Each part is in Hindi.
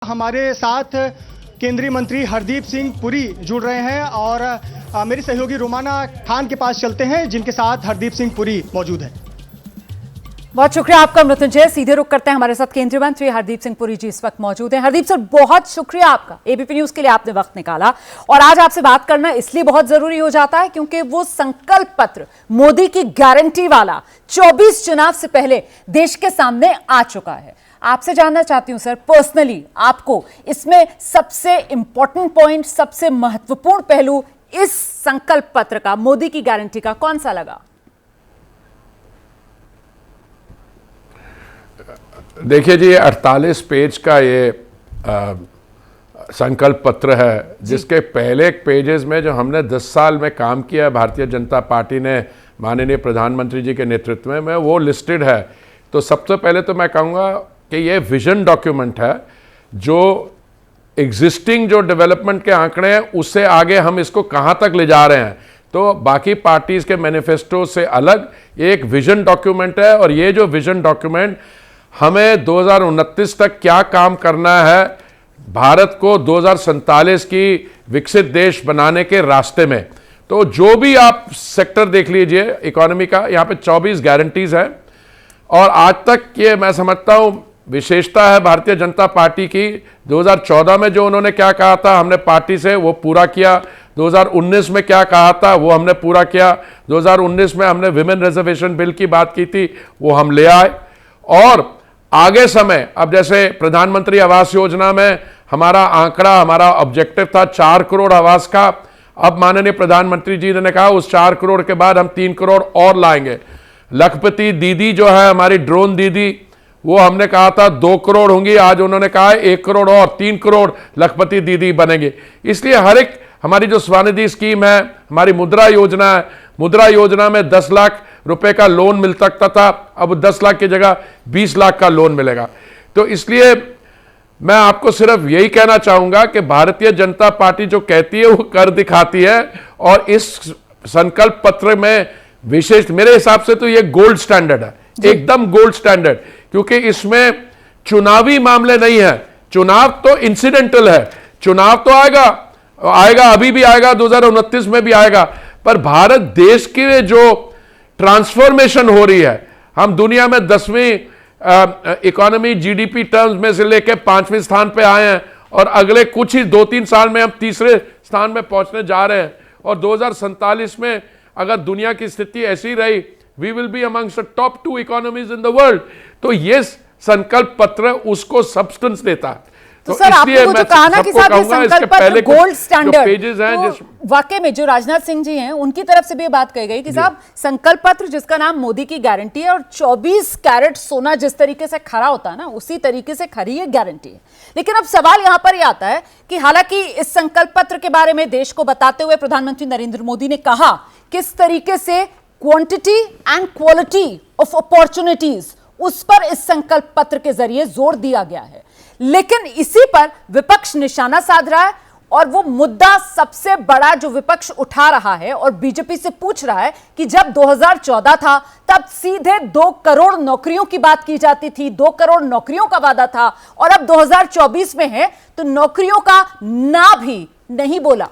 हमारे साथ केंद्रीय मंत्री हरदीप सिंह पुरी जुड़ रहे हैं और मेरी सहयोगी रोमाना खान के पास चलते हैं जिनके साथ हरदीप सिंह पुरी मौजूद है। बहुत शुक्रिया आपका मृत्युंजय। सीधे रुक करते हैं, हमारे साथ केंद्रीय मंत्री हरदीप सिंह पुरी जी इस वक्त मौजूद हैं। हरदीप सर, बहुत शुक्रिया आपका एबीपी न्यूज के लिए, आपने वक्त निकाला और आज आपसे बात करना इसलिए बहुत जरूरी हो जाता है क्योंकि वो संकल्प पत्र मोदी की गारंटी वाला 24 चुनाव से पहले देश के सामने आ चुका है। आपसे जानना चाहती हूं सर, पर्सनली आपको इसमें सबसे इंपॉर्टेंट पॉइंट, सबसे महत्वपूर्ण पहलू इस संकल्प पत्र का, मोदी की गारंटी का कौन सा लगा? देखिए जी, 48 पेज का ये संकल्प पत्र है जिसके पहले पेजेस में जो हमने 10 साल में काम किया है भारतीय जनता पार्टी ने माननीय प्रधानमंत्री जी के नेतृत्व में वो लिस्टेड है। तो सबसे पहले तो मैं कहूँगा कि ये विजन डॉक्यूमेंट है जो एग्जिस्टिंग जो डेवलपमेंट के आंकड़े हैं उससे आगे हम इसको कहाँ तक ले जा रहे हैं। तो बाकी पार्टीज के मैनिफेस्टो से अलग ये एक विजन डॉक्यूमेंट है और ये जो विजन डॉक्यूमेंट हमें 2029 तक क्या काम करना है भारत को 2047 की विकसित देश बनाने के रास्ते में। तो जो भी आप सेक्टर देख लीजिए इकोनॉमी का, यहाँ पे 24 गारंटीज है और आज तक ये मैं समझता हूँ विशेषता है भारतीय जनता पार्टी की। 2014 में जो उन्होंने क्या कहा था हमने पार्टी से वो पूरा किया, 2019 में क्या कहा था वो हमने पूरा किया, 2019 में हमने विमेन रिजर्वेशन बिल की बात की थी वो हम ले आए। और आगे समय, अब जैसे प्रधानमंत्री आवास योजना में हमारा आंकड़ा, हमारा ऑब्जेक्टिव था 4 करोड़ आवास का, अब माननीय प्रधानमंत्री जी ने कहा उस 4 करोड़ के बाद हम 3 करोड़ और लाएंगे। लखपति दीदी जो है हमारी ड्रोन दीदी, वो हमने कहा था 2 करोड़ होंगी, आज उन्होंने कहा 1 करोड़ और 3 करोड़ लखपति दीदी बनेंगे। इसलिए हर एक हमारी जो स्वनिधि स्कीम है, हमारी मुद्रा योजना है, मुद्रा योजना में 10 लाख रुपए का लोन मिल सकता था, अब 10 लाख की जगह 20 लाख का लोन मिलेगा। तो इसलिए मैं आपको सिर्फ यही कहना चाहूंगा कि भारतीय जनता पार्टी जो कहती है वो कर दिखाती है और इस संकल्प पत्र में विशेष मेरे हिसाब से तो ये गोल्ड स्टैंडर्ड है, एकदम गोल्ड स्टैंडर्ड, क्योंकि इसमें चुनावी मामले नहीं है। चुनाव तो इंसिडेंटल है, चुनाव तो आएगा अभी भी आएगा, 2029 में भी आएगा, पर भारत देश की जो ट्रांसफॉर्मेशन हो रही है, हम दुनिया में 10वीं इकोनॉमी जीडीपी टर्म्स में से लेकर 5वें स्थान पे आए हैं और अगले कुछ ही 2-3 साल में हम 3रे स्थान में पहुंचने जा रहे हैं। और 2047 में अगर दुनिया की स्थिति ऐसी रही, we will be amongst the top 2 economies in the world. तो ये संकल्प पत्र उसको सब्सटेंस देता है। तो सर, आपने वो जो कहा ना कि साहब ये संकल्प पत्र गोल्ड स्टैंडर्ड, तो वाकई में जो राजनाथ सिंह जी हैं उनकी तरफ से भी ये बात कही गई कि साहब संकल्प पत्र जिसका नाम मोदी की गारंटी है और 24 कैरेट सोना जिस तरीके से खरा होता है ना उसी तरीके से खरी ये गारंटी है। लेकिन अब सवाल यहां पर ये आता है कि हालांकि इस संकल्प पत्र के बारे में देश को बताते हुए प्रधानमंत्री नरेंद्र मोदी ने कहा किस तरीके से quantity and quality of opportunities उस पर इस संकल्प पत्र के जरिए जोर दिया गया है, लेकिन इसी पर विपक्ष निशाना साध रहा है और वो मुद्दा सबसे बड़ा जो विपक्ष उठा रहा है और बीजेपी से पूछ रहा है कि जब 2014 था तब सीधे 2 करोड़ नौकरियों की बात की जाती थी, 2 करोड़ नौकरियों का वादा था और अब 2024 में है तो नौकरियों का ना भी नहीं बोला।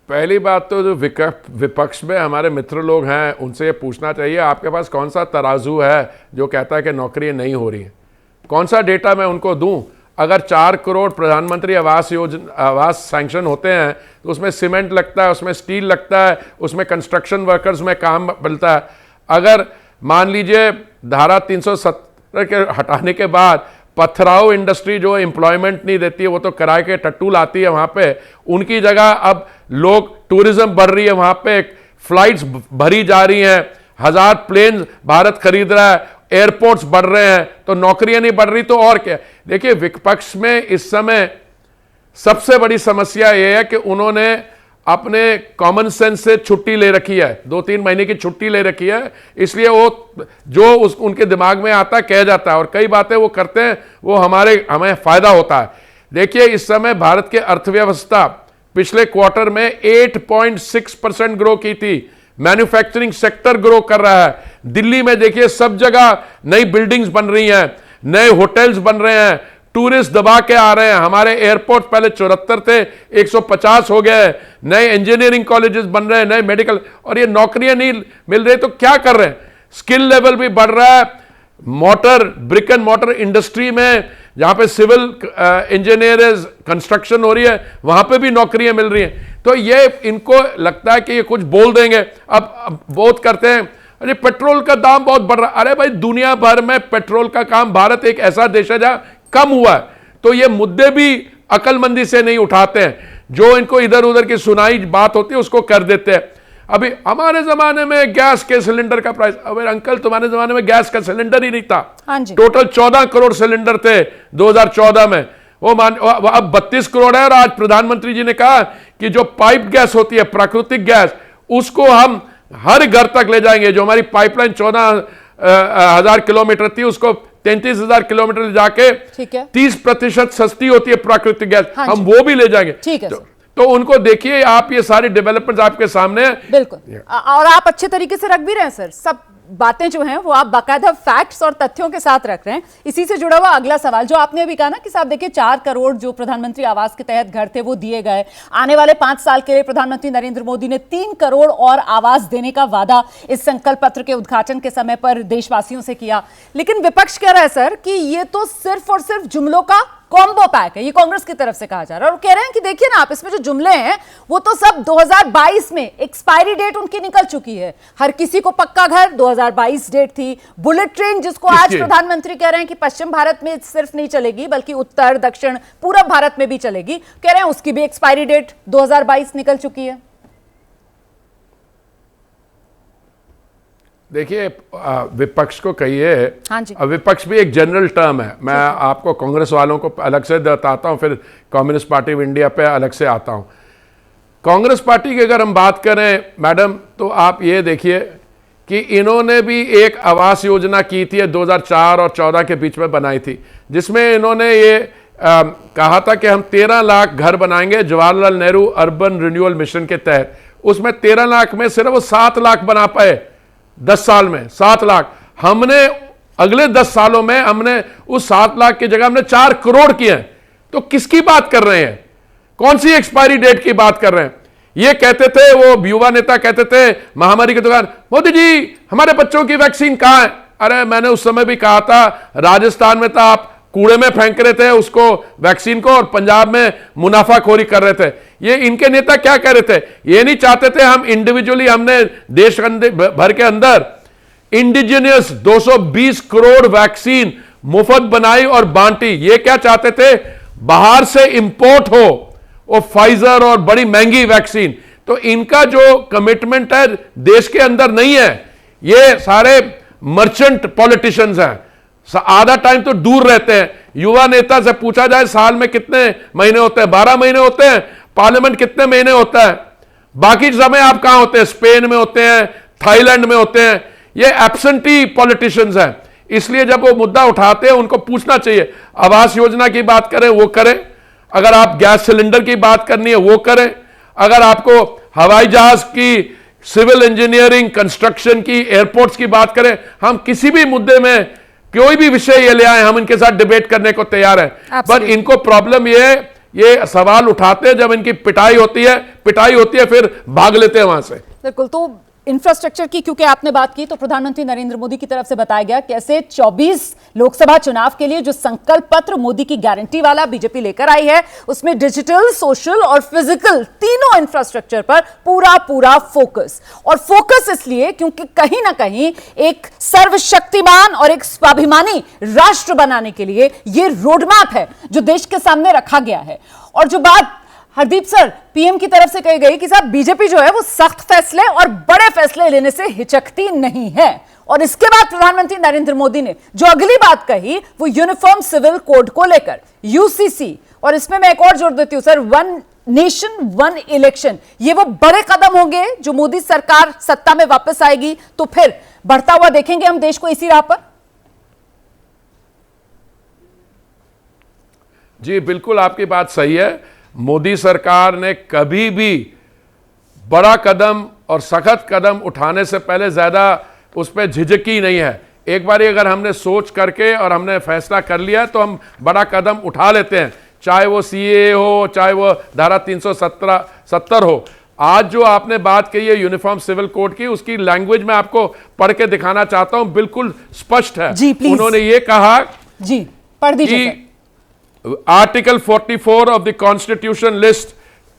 पहली बात तो जो विपक्ष में हमारे मित्र लोग हैं उनसे ये पूछना चाहिए आपके पास कौन सा तराजू है जो कहता है कि नौकरी नहीं हो रही है? कौन सा डेटा मैं उनको दूं? अगर 4 करोड़ प्रधानमंत्री आवास सैंक्शन होते हैं तो उसमें सीमेंट लगता है, उसमें स्टील लगता है, उसमें कंस्ट्रक्शन वर्कर्स में काम मिलता है। अगर मान लीजिए धारा 370 के हटाने के बाद पथराव इंडस्ट्री जो एम्प्लॉयमेंट नहीं देती है, वो तो किराए के टट्टू लाती है वहां पे, उनकी जगह अब लोग, टूरिज्म बढ़ रही है, वहां पे फ्लाइट्स भरी जा रही हैं, 1000 प्लेन भारत खरीद रहा है, एयरपोर्ट्स बढ़ रहे हैं, तो नौकरियां नहीं बढ़ रही तो और क्या। देखिए विपक्ष में इस समय सबसे बड़ी समस्या यह है कि उन्होंने अपने कॉमन सेंस से छुट्टी ले रखी है, 2-3 महीने की छुट्टी ले रखी है, इसलिए वो जो उनके दिमाग में आता है कह जाता है और कई बातें वो करते हैं वो हमें फायदा होता है। देखिए इस समय भारत की अर्थव्यवस्था पिछले क्वार्टर में 8.6% ग्रो की थी, मैन्युफैक्चरिंग सेक्टर ग्रो कर रहा है। दिल्ली में देखिए सब जगह नई बिल्डिंग्स बन रही हैं, नए होटल्स बन रहे हैं, टूरिस्ट दबा के आ रहे हैं। हमारे एयरपोर्ट पहले 74 थे, 150 हो गए। नए इंजीनियरिंग कॉलेजेस बन रहे हैं, नए मेडिकल, और ये नौकरियां नहीं मिल रही तो क्या कर रहे हैं? स्किल लेवल भी बढ़ रहा है। Motor, brick and motor industry में जहां पे सिविल इंजीनियर्स कंस्ट्रक्शन हो रही है, वहां पे भी नौकरियां मिल रही हैं। तो ये इनको लगता है कि ये कुछ बोल देंगे। अब बहुत करते हैं, अरे पेट्रोल का दाम बहुत बढ़ रहा है। अरे भाई, दुनिया भर में पेट्रोल का काम, भारत एक ऐसा देश है जहां कम हुआ है। तो ये मुद्दे भी अकलमंदी से नहीं उठाते हैं, जो इनको इधर उधर की सुनाई बात होती है उसको कर देते हैं। अभी हमारे जमाने में गैस के सिलेंडर का प्राइस, अबे अंकल तुम्हारे जमाने में गैस का सिलेंडर ही नहीं था। हाँ जी। टोटल 14 करोड़ सिलेंडर थे 2014 में, वो अब 32 करोड़ है। और आज प्रधानमंत्री जी ने कहा कि जो पाइप गैस होती है, प्राकृतिक गैस, उसको हम हर घर तक ले जाएंगे। जो हमारी पाइपलाइन 14,000 किलोमीटर थी, उसको 33,000 किलोमीटर ले जाके 30% सस्ती होती है प्राकृतिक गैस, हम वो भी ले जाएंगे। ठीक है। तो उनको देखिए आप, ये सारी डेवलपमेंट्स आपके सामने हैं। बिल्कुल, और आप अच्छे तरीके से रख भी रहे हैं सर। सब बातें जो हैं वो आप बाकायदा फैक्ट्स और तथ्यों के साथ रख रहे हैं। इसी से जुड़ा हुआ अगला सवाल जो आपने अभी कहा ना कि साहब देखिए 4 करोड़ जो प्रधानमंत्री आवास के तहत घर थे वो दिए गए। आने वाले 5 साल के लिए प्रधानमंत्री नरेंद्र मोदी ने 3 करोड़ और आवास देने का वादा इस संकल्प पत्र के उद्घाटन के समय पर देशवासियों से किया। लेकिन विपक्ष कह रहा है सर कि ये तो सिर्फ और सिर्फ जुमलों का कॉम्बो पैक है। ये कांग्रेस की तरफ से कहा जा रहा है और कह रहे हैं कि देखिए ना आप, इसमें जो जुमले हैं वो तो सब 2022 में एक्सपायरी डेट उनकी निकल चुकी है। हर किसी को पक्का घर 2022 डेट थी। बुलेट ट्रेन जिसको आज प्रधानमंत्री कह रहे हैं कि पश्चिम भारत में सिर्फ नहीं चलेगी बल्कि उत्तर, दक्षिण, पूरब भारत में भी चलेगी, कह रहे हैं उसकी भी एक्सपायरी डेट 2022 निकल चुकी है। देखिए विपक्ष को कहिए, हाँ जी। विपक्ष भी एक जनरल टर्म है। मैं आपको कांग्रेस वालों को अलग से बताता हूं, फिर कम्युनिस्ट पार्टी ऑफ इंडिया पे अलग से आता हूं। कांग्रेस पार्टी की अगर हम बात करें मैडम, तो आप ये देखिए कि इन्होंने भी एक आवास योजना की थी 2004 और 14 के बीच में बनाई थी, जिसमें इन्होंने ये कहा था कि हम 13 लाख घर बनाएंगे Jawaharlal Nehru urban renewal mission के तहत। उसमें 13 लाख में सिर्फ वो 7 लाख बना पाए 10 साल में। 7 लाख हमने अगले 10 सालों में हमने उस 7 लाख की जगह हमने 4 करोड़ किए हैं। तो किसकी बात कर रहे हैं? कौन सी एक्सपायरी डेट की बात कर रहे हैं? ये कहते थे, वो युवा नेता कहते थे महामारी के दौरान, मोदी जी हमारे बच्चों की वैक्सीन कहां है? अरे मैंने उस समय भी कहा था, राजस्थान में था आप कूड़े में फेंक रहे थे उसको, वैक्सीन को, और पंजाब में मुनाफाखोरी कर रहे थे। ये इनके नेता क्या कह रहे थे? ये नहीं चाहते थे हम इंडिविजुअली, हमने देश भर के अंदर इंडिजिनियस 220 करोड़ वैक्सीन मुफ्त बनाई और बांटी। ये क्या चाहते थे? बाहर से इंपोर्ट हो वो फाइजर और बड़ी महंगी वैक्सीन। तो इनका जो कमिटमेंट है देश के अंदर नहीं है। ये सारे मर्चेंट पॉलिटिशियंस हैं, आधा टाइम तो दूर रहते हैं। युवा नेता से पूछा जाए साल में कितने महीने होते हैं? 12 महीने होते हैं। पार्लियामेंट कितने महीने होता है? बाकी समय आप कहां होते हैं? स्पेन में होते हैं, थाईलैंड में होते हैं। ये एब्सेंटी पॉलिटिशियंस हैं। इसलिए जब वो मुद्दा उठाते हैं उनको पूछना चाहिए। आवास योजना की बात करें वो करें, अगर आप गैस सिलेंडर की बात करनी है वो करें, अगर आपको हवाई जहाज की, सिविल इंजीनियरिंग, कंस्ट्रक्शन की, एयरपोर्ट्स की बात करें, हम किसी भी मुद्दे में कोई भी विषय ये ले आए, हम इनके साथ डिबेट करने को तैयार हैं। पर इनको प्रॉब्लम ये सवाल उठाते हैं जब इनकी पिटाई होती है फिर भाग लेते हैं वहां से। बिल्कुल। तो इंफ्रास्ट्रक्चर की क्योंकि आपने बात की, तो प्रधानमंत्री नरेंद्र मोदी की तरफ से बताया गया कैसे 24 लोकसभा चुनाव के लिए जो संकल्प पत्र मोदी की गारंटी वाला बीजेपी लेकर आई है, उसमें डिजिटल, सोशल और फिजिकल तीनों इंफ्रास्ट्रक्चर पर पूरा फोकस। और फोकस इसलिए क्योंकि कहीं ना कहीं एक सर्वशक्तिमान और एक स्वाभिमानी राष्ट्र बनाने के लिए यह रोडमैप है जो देश के सामने रखा गया है। और जो बात हरदीप सर पीएम की तरफ से कही गई कि साहब बीजेपी जो है वो सख्त फैसले और बड़े फैसले लेने से हिचकती नहीं है। और इसके बाद प्रधानमंत्री नरेंद्र मोदी ने जो अगली बात कही वो यूनिफॉर्म सिविल कोड को लेकर, यूसीसी। और इसमें मैं एक और जोड़ देती हूं सर, 1 नेशन 1 इलेक्शन। ये वो बड़े कदम होंगे जो मोदी सरकार सत्ता में वापस आएगी तो फिर बढ़ता हुआ देखेंगे हम देश को इसी राह पर। जी बिल्कुल, आपकी बात सही है। मोदी सरकार ने कभी भी बड़ा कदम और सख्त कदम उठाने से पहले ज़्यादा उस पर झिझकी नहीं है। एक बार अगर हमने सोच करके और हमने फैसला कर लिया तो हम बड़ा कदम उठा लेते हैं, चाहे वो सीए हो, चाहे वो धारा 370 हो। आज जो आपने बात कही है यूनिफॉर्म सिविल कोड की, उसकी लैंग्वेज में आपको पढ़ के दिखाना चाहता हूं, बिल्कुल स्पष्ट है। उन्होंने ये कहा जी, पढ़ दीजिए। Article 44 of the constitution list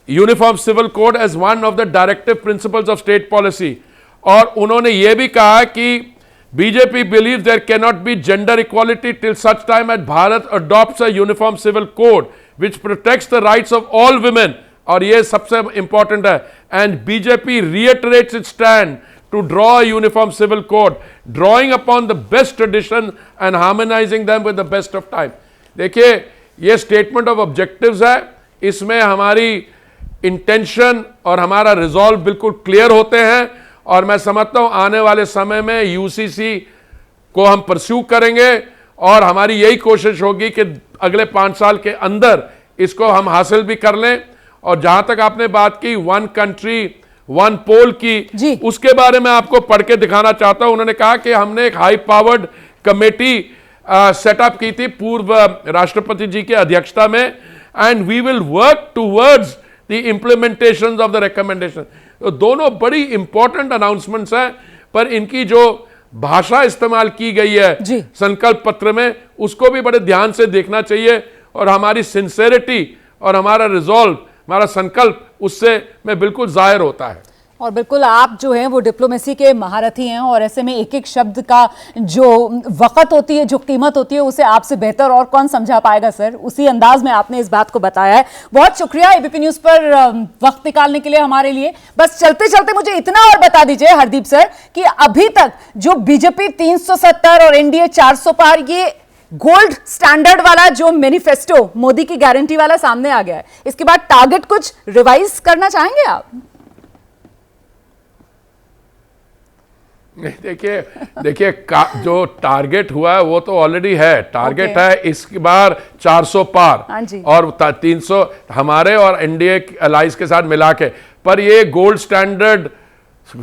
uniform civil code as one of the directive principles of state policy. और उन्होंने ये भी कहा कि BJP believes there cannot be gender equality till such time as Bharat adopts a uniform civil code which protects the rights of all women, और ये सबसे इंपॉर्टेंट है, and BJP reiterates its stand to draw a uniform civil code drawing upon the best tradition and harmonizing them with the best of time। देखिए ये स्टेटमेंट ऑफ ऑब्जेक्टिव्स है, इसमें हमारी इंटेंशन और हमारा रिजॉल्व बिल्कुल क्लियर होते हैं, और मैं समझता हूं आने वाले समय में यूसीसी को हम परस्यू करेंगे और हमारी यही कोशिश होगी कि अगले 5 साल के अंदर इसको हम हासिल भी कर लें। और जहां तक आपने बात की 1 कंट्री 1 पोल की, उसके बारे में आपको पढ़ के दिखाना चाहता हूं। उन्होंने कहा कि हमने एक हाई पावर्ड कमेटी सेटअप की थी पूर्व राष्ट्रपति जी की अध्यक्षता में, and we will work towards the implementation of the recommendation. तो दोनों बड़ी इंपॉर्टेंट अनाउंसमेंट्स हैं, पर इनकी जो भाषा इस्तेमाल की गई है संकल्प पत्र में, उसको भी बड़े ध्यान से देखना चाहिए। और हमारी सिंसेरिटी और हमारा रिजॉल्व, हमारा संकल्प उससे में बिल्कुल जाहिर होता है। और बिल्कुल आप जो हैं वो डिप्लोमेसी के महारथी हैं, और ऐसे में एक एक शब्द का जो वक़्त होती है, जो कीमत होती है, उसे आपसे बेहतर और कौन समझा पाएगा सर। उसी अंदाज में आपने इस बात को बताया है। बहुत शुक्रिया एबीपी न्यूज़ पर वक्त निकालने के लिए हमारे लिए। बस चलते चलते मुझे इतना और बता दीजिए हरदीप सर कि अभी तक जो बीजेपी 370 और एनडीए 400 पार, ये गोल्ड स्टैंडर्ड वाला जो मैनिफेस्टो मोदी की गारंटी वाला सामने आ गया है, इसके बाद टारगेट कुछ रिवाइज करना चाहेंगे आप? देखिए जो टारगेट हुआ है वो तो ऑलरेडी है, टारगेट है इस बार 400 पार और 300 हमारे और एनडीए अलाइंस के साथ मिला के। पर ये गोल्ड स्टैंडर्ड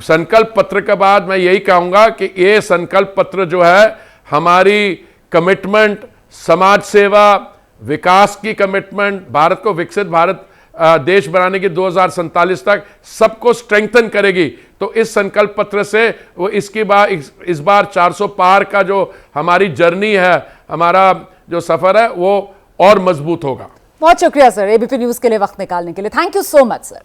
संकल्प पत्र के बाद मैं यही कहूंगा कि ये संकल्प पत्र जो है हमारी कमिटमेंट, समाज सेवा, विकास की कमिटमेंट, भारत को विकसित भारत देश बनाने की 2047 तक सबको स्ट्रेंथन करेगी। तो इस संकल्प पत्र से वो इस बार 400 पार का जो हमारी जर्नी है, हमारा जो सफर है, वो और मजबूत होगा। बहुत शुक्रिया सर एबीपी न्यूज़ के लिए वक्त निकालने के लिए। Thank you so much sir.